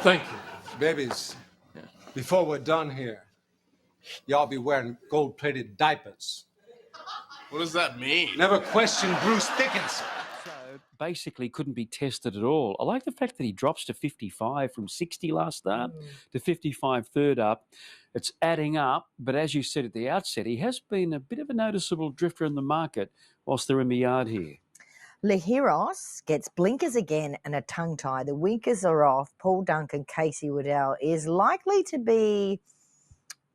Thank you. Babies, before we're done here, y'all be wearing gold-plated diapers. What does that mean? Never question Bruce Dickinson. So basically couldn't be tested at all. I like the fact that he drops to 55 from 60 last start to 55 third up. It's adding up, but as you said at the outset, he has been a bit of a noticeable drifter in the market whilst they're in the yard here. Lehiros gets blinkers again and a tongue tie. The winkers are off. Paul Duncan, Casey Waddell is likely to be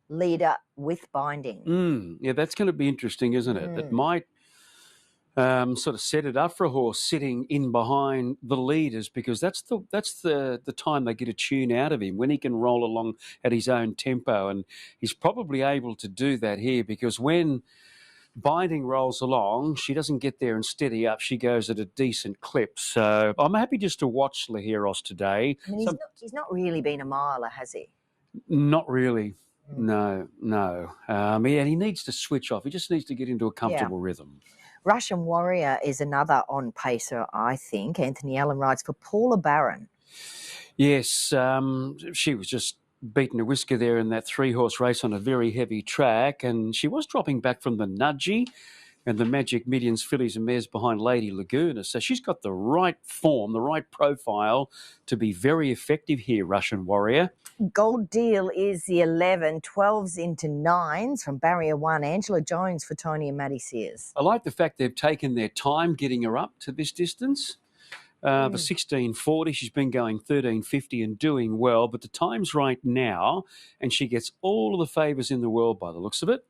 leader with binding. Yeah, that's going to be interesting, isn't it? It might sort of set it up for a horse sitting in behind the leaders, because that's the time they get a tune out of him, when he can roll along at his own tempo, and he's probably able to do that here, because when Binding rolls along, she doesn't get there and steady up. She goes at a decent clip. So I'm happy just to watch Lehiros today. I mean, he's not really been a miler, has he? Not really. No. And he needs to switch off. He just needs to get into a comfortable rhythm. Russian Warrior is another on pacer, I think. Anthony Allen rides for Paula Barron. Yes, she was just beating a whisker there in that 3-horse race on a very heavy track, and she was dropping back from the Nudgy and the Magic Millions fillies and mares behind Lady Laguna. So she's got the right form, the right profile to be very effective here, Russian Warrior. Gold Deal is the 11, 12s into 9s from Barrier 1. Angela Jones for Tony and Maddie Sears. I like the fact they've taken their time getting her up to this distance. The 1640, she's been going 1350 and doing well, but the time's right now, and she gets all of the favours in the world by the looks of it.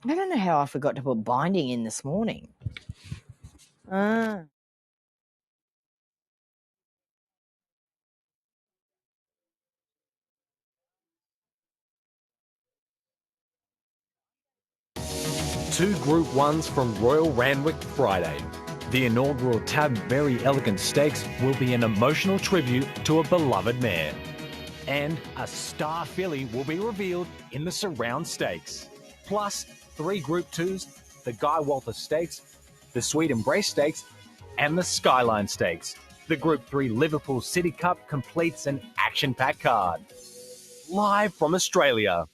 I don't know how I forgot to put binding in this morning. Two Group 1s from Royal Randwick Friday. The inaugural Tab Very Elegant Stakes will be an emotional tribute to a beloved mare. And a star filly will be revealed in the Surround Stakes. Plus, 3 Group 2s, the Guy Walter Stakes, the Sweet Embrace Stakes, and the Skyline Stakes. The Group 3 Liverpool City Cup completes an action-packed card. Live from Australia.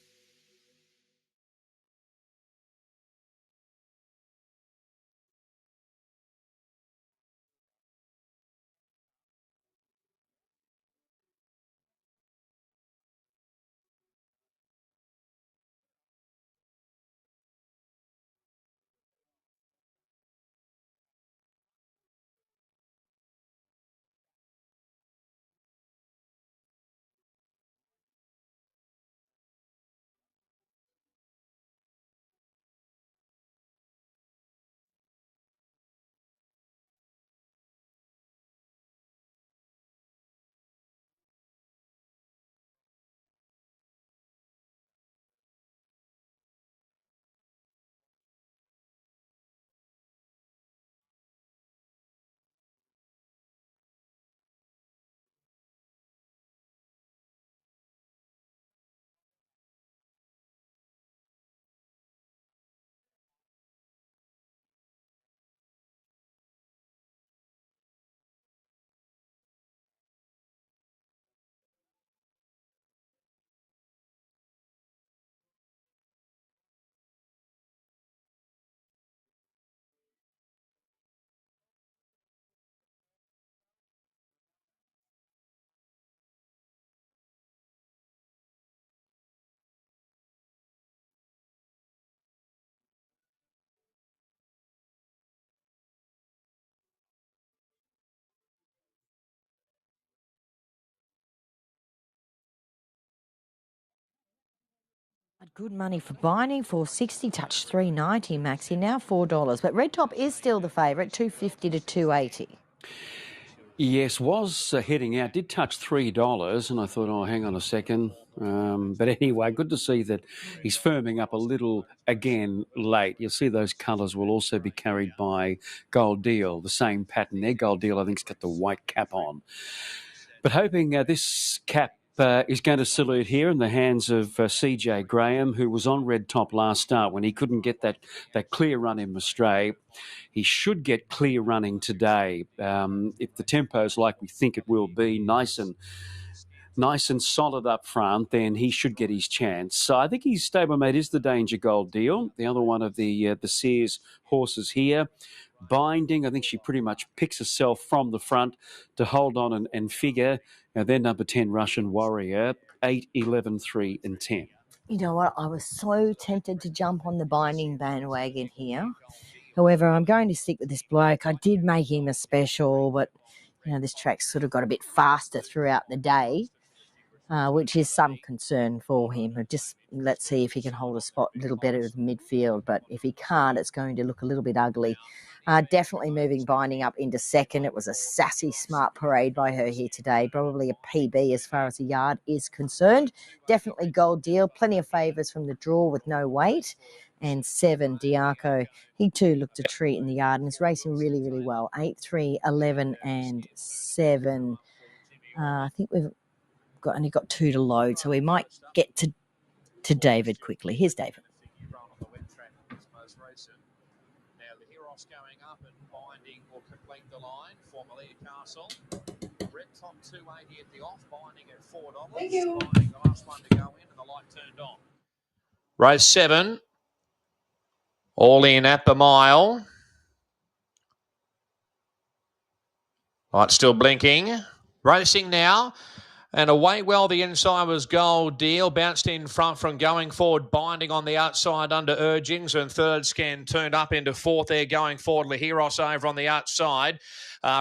Good money for binding, 460, touch 390, Maxi, now $4. But Red Top is still the favourite, 250 to 280. Yes, was heading out, did touch $3, and I thought, oh, hang on a second. But anyway, good to see that he's firming up a little again late. You'll see those colours will also be carried by Gold Deal, the same pattern there. Gold Deal, I think, has got the white cap on. But hoping this cap is going to salute here in the hands of CJ Graham, who was on red top last start when he couldn't get that clear run in Mastray. He should get clear running today. If the tempo's like we think it will be, nice and solid up front, then he should get his chance. So I think his stablemate is the Danger Gold Deal, the other one of the Sears horses here. Binding, I think she pretty much picks herself from the front to hold on and figure. Now then number 10, Russian Warrior, 8, 11, 3 and 10. You know what? I was so tempted to jump on the Binding bandwagon here. However, I'm going to stick with this bloke. I did make him a special, but, this track's sort of got a bit faster throughout the day, which is some concern for him. Just let's see if he can hold a spot a little better in midfield. But if he can't, it's going to look a little bit ugly. Definitely moving Binding up into second. It was a sassy, smart parade by her here today. Probably a PB as far as the yard is concerned. Definitely Gold Deal. Plenty of favours from the draw with no weight. And 7, Diaco. He too looked a treat in the yard and is racing really, really well. 8, 3, 11 and 7. I think we've only got 2 to load, so we might get to David quickly. Here's David. Now the Heros going up and Binding will complete the line for Malia Castle. Red top 280 at the off, Binding at $4. Thank you. Binding the last one to go in and the light turned on. Race 7. All in at the mile. Light still blinking. Racing now. And away well, the inside was Gold Deal. Bounced in front from going forward. Binding on the outside under urgings. And third Scan turned up into fourth there going forward. Lahiros over on the outside.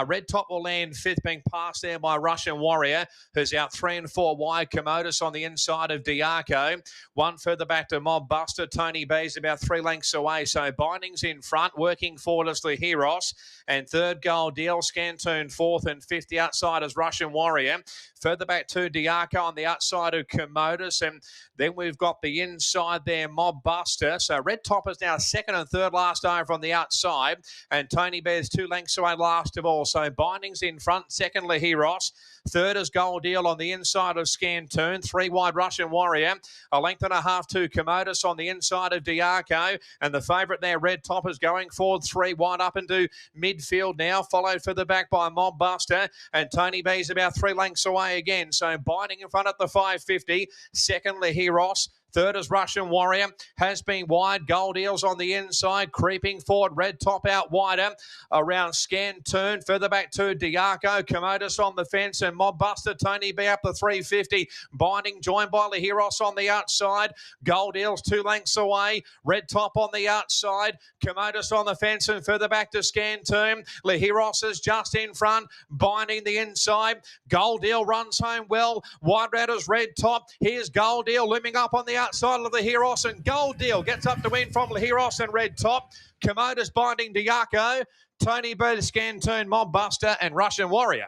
Red top will land fifth, being passed there by Russian Warrior, who's out 3 and 4 wide. Commodus on the inside of Diaco. One further back to Mob Buster. Tony Bay's about 3 lengths away. So Binding's in front. Working forward as Lahiros. And third Gold Deal. Scantoon fourth and fifth. The outside is Russian Warrior. Further back to Diaco on the outside of Commodus. And then we've got the inside there, Mob Buster. So Red Top is now second and third last over on the outside. And Tony Bear's 2 lengths away last of all. So Binding's in front, second Lahiros. Third is Gold Deal on the inside of Scantoon. 3 wide Russian Warrior. A length and a half to Commodus on the inside of Diaco. And the favourite there, Red Top, is going forward 3 wide up into midfield now. Followed further back by Mob Buster. And Tony B's about 3 lengths away again. So Binding in front at the 550. Second Lahiros. Third is Russian Warrior. Has been wide. Gold Eels on the inside. Creeping forward. Red Top out wider. Around Scantoon. Further back to Diaco. Commodus on the fence. And Mob Buster. Tony B up the 350. Binding joined by Lahiros on the outside. Gold Eels 2 lengths away. Red Top on the outside. Commodus on the fence. And further back to Scantoon. Lahiros is just in front. Binding the inside. Gold Eel runs home well. Wide Ratters Red Top. Here's Gold Eel looming up on the outside of the Heros, and Gold Deal gets up to win from Lahiros and Red Top. Commodus Binding Diaco, Tony B, Scantoon, Mob Buster, and Russian Warrior.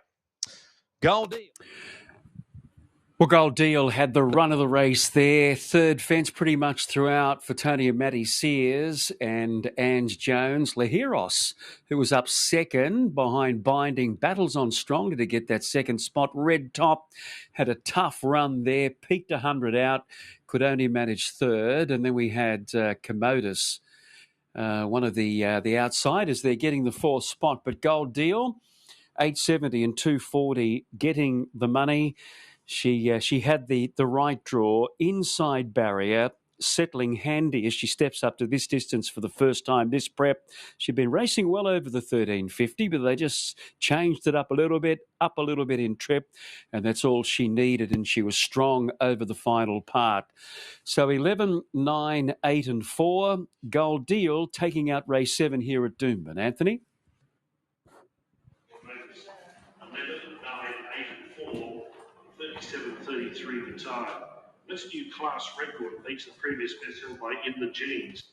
Gold Deal. Well, Gold Deal had the run of the race there. Third fence pretty much throughout for Tony and Matty Sears and Ange Jones. Lahiros, who was up second behind Binding, battles on strongly to get that second spot. Red Top had a tough run there, peaked 100 out, could only manage third. And then we had Commodus, one of the outsiders there, getting the fourth spot. But Gold Deal, 870 and 240, getting the money. She had the right draw, inside barrier, settling handy as she steps up to this distance for the first time this prep. She'd been racing well over the 1350, but they just changed it up a little bit in trip, and that's all she needed, and she was strong over the final part. So 11, 9, 8 and 4, Gold Deal taking out race 7 here at Doomben. Anthony? 11, 9, 8 and 4, 37.33 the time. This new class record beats the previous best held by In the Genes.